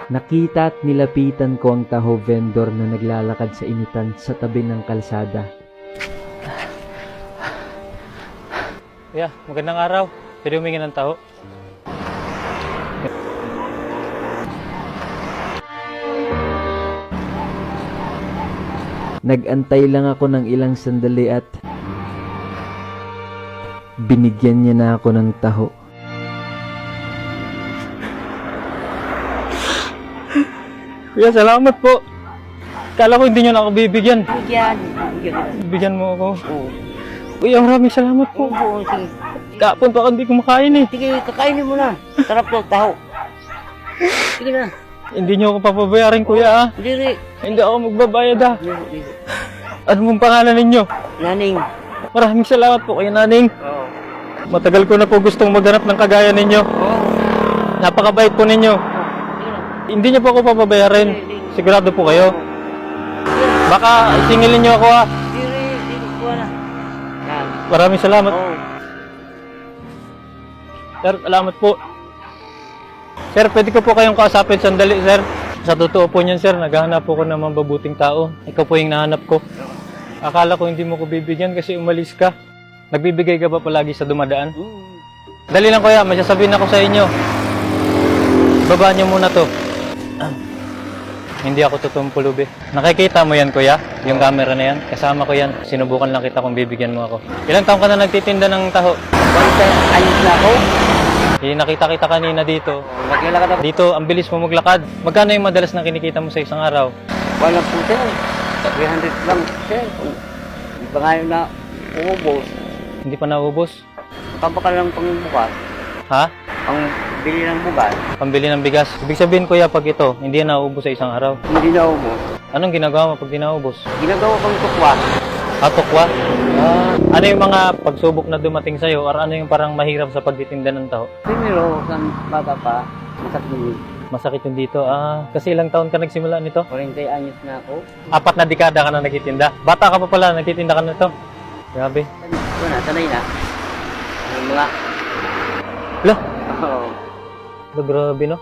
Nakita at nilapitan ko ang taho vendor na naglalakad sa initan sa tabi ng kalsada. Yeah, magandang araw. Pwede humingi ng taho? Nag-antay lang ako ng ilang sandali at binigyan niya na ako ng taho. Kuya, salamat po. Kala ko hindi nyo na ako bibigyan. Bigyan. Bigyan mo ako. Oo. Kuya, maraming salamat po. Oo, sige. Kapon pa hindi kumakain eh. Sige, kakainin mo na. Sarap ng taho. Sige na. Hindi nyo ako papabayarin, kuya ah. Diri. Hindi ako magbabayad ah. Diri. Ano mong pangalan ninyo? Naning. Maraming salamat po kayo, Naning. Oo. Matagal ko na po gustong maghanap ng kagaya ninyo. Oo. Napakabait po ninyo. Sige na. Hindi nyo po ako papabayarin. Sigurado po kayo. Baka isingilin nyo ako ah. Diri. Kuha na. Yan. Maraming salamat. Oo. Sir, salamat po. Sir, pwede ko po kayong kausapin sandali, sir. Sa totoo po niyan, sir, naghahanap po ko ng mabubuting tao. Ikaw po yung nahanap ko. Akala ko hindi mo ko bibigyan kasi umalis ka. Nagbibigay ka ba palagi sa dumadaan? Dali lang, kuya. May sasabihin ako sa inyo. Baba niyo muna to. Hindi ako totoong pulubi. Nakikita mo yan, kuya? Yung camera na yan? Kasama ko yan. Sinubukan lang kita kung bibigyan mo ako. Ilang taong ka na nagtitinda ng taho? Ayos na ako. Nakita kita kanina dito. Maglakad ako. Dito, ang bilis mo maglakad. Magkano yung madalas na kinikita mo sa isang araw? Wala po, sir. 300 lang, sir. Hindi pa ngayon na umubos. Hindi pa naubos? Kapaka lang pang bukas. Ha? Pang bili ng bukas. Pambili ng bigas. Ibig sabihin, kuya, pag ito, hindi yan naubos sa isang araw. Hindi na umubos. Anong ginagawa mo pag di naubos? Ginagawa kong tukwa. Tukwa? Ano yung mga pagsubok na dumating sa'yo? Or ano yung parang mahirap sa pagtitinda ng taho? Primero, sa bata pa, masakit. Masakit yung dito. Kasi ilang taon ka nagsimula nito? 40 anyos na ako. 4 na dekada ka na nagtitinda. Bata ka pa pala, nagtitinda ka na ito. Grabe. Wala, sanay na. Yung mga... Lo, Oo. grabe no?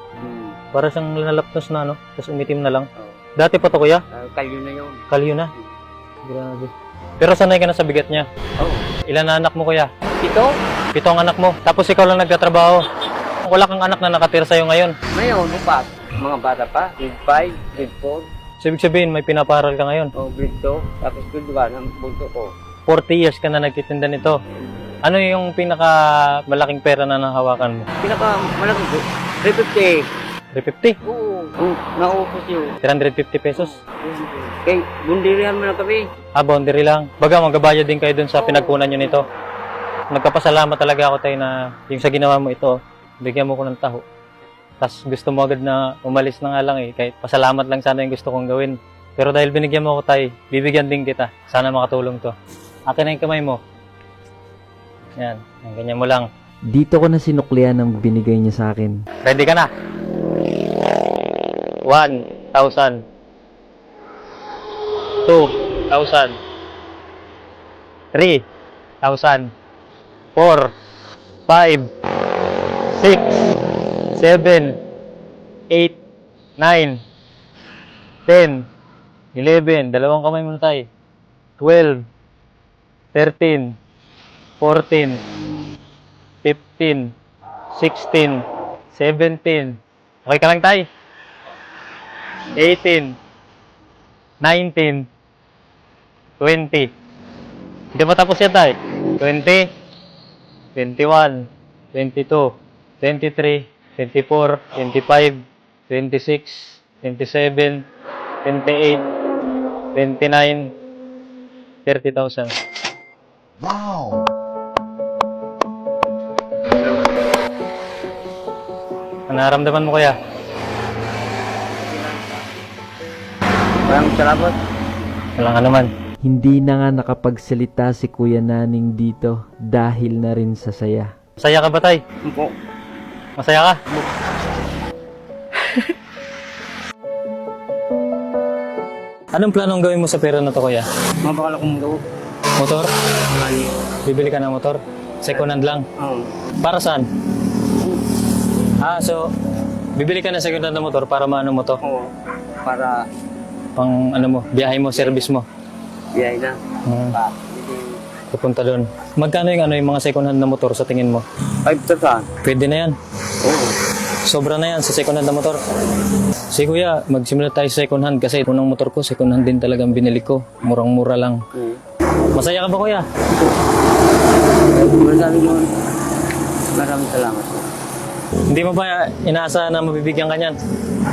Para siyang nalapnos na, no? Tapos umitim na lang. Oo. Dati pa to, kuya? Kalyo na yun. Kalyo na. Grabe. Pero sanay ka na sa bigat niya. Oo. Ilan na anak mo, kuya? Ito? 7 ang anak mo. Tapos ikaw lang nagtatrabaho. Wala kang anak na nakatira sa'yo ngayon. Ngayon, upat. Mga bata pa. Grade 5, grade 4. So, ibig sabihin, may pinaparal ka ngayon. O grade 2. Tapos grade 1 ang bunto ko. 40 years ka na nagtitinda nito. Ano yung pinaka malaking pera na nahawakan mo? Pinaka malaki ko. 350. 350? Oo. Naupos yun. 350 pesos? Kay, bundirihan mo na kami. Boundary lang. Baga, magbabayad din kayo dun sa pinagkunan nyo nito. Nagkapasalamat talaga ako tayo na yung sa ginawa mo ito, bigyan mo ko ng taho. Tapos gusto mo agad na umalis na nga lang eh. Kahit pasalamat lang sana yung gusto kong gawin. Pero dahil binigyan mo ako tayo, bibigyan din kita. Sana makatulong to. Akin na yung kamay mo. Yan. Ganyan mo lang. Dito ko na sinuklian ang binigay niya sa akin. Ready ka na? 1,000. 2,000. 3,000. 4, 5, 6, 7, 8, 9, 10, 11, dalawang kamay muna tayo. 12, 13, 14, 15, 16, 17. Okay ka lang tayo? 18, 19, 20. Hindi pa tapos yan tayo. 20, 21, 22, 23, 24, 25, 26, 27, 28, 29, 30,000. Wow! Ano naramdaman mo kaya? Maraming salamat. Wala ka naman. Hindi na nga nakapagsalita si Kuya Naning dito dahil na rin sa saya. Masaya ka ba, tay? Opo. Masaya ka? Anong planong gawin mo sa pera na to, kuya? Mapakala kong daw. Motor? Bibili ka ng motor? Second hand lang? Oo. Para saan? So, Bibili ka ng second hand na motor para maano mo to? Oo. Para Pang ano mo, biyahe mo, service mo. biyay na. Hmm. Hindi. Pupunta doon. Magkano yung mga second hand na motor sa tingin mo? 5,000. Pwede na yan. Oo. Sobra na yan sa second hand na motor. Si kuya, magsimula tayo sa second hand kasi unang motor ko, second hand din talagang binili ko. Murang-mura lang. Masaya ka ba kuya? Maraming yun. Maraming salamat po. Hindi mo ba inaasahan na mabibigyan ka niyan?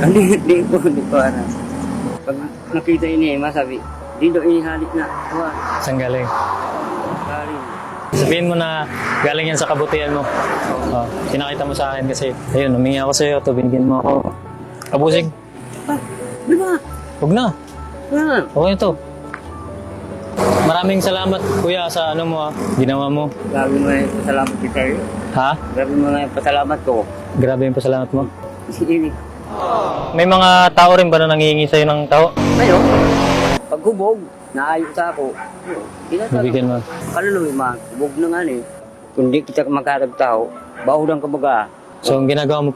Hindi ko alam. Pag nakita ini, masabi, dito inihalik na. Wah, Saan galing? galing. Sabihin mo na galing yan sa kabutihan mo. Oh, pinakita mo sa akin kasi, ayun, humingi ako sa'yo, ito, binigyan mo ako. Abusing. Di ba? Huwag na. Ah, Okay ito. Maraming salamat, kuya, sa ano mo, ginawa mo. grabe mo na yung pasalamat kita eh. Ha? Grabe mo na yung pasalamat ko. Grabe yung pasalamat mo. Ini. May mga tao rin ba na nangihingi sa'yo ng tao? Ngayon, pag hubog, naayos ako. Mabigyan mo. Kaluluwi man, hubog na nga eh. Kung di kita magkarag tao, bahudan ka baga. So, ang ginagawa mo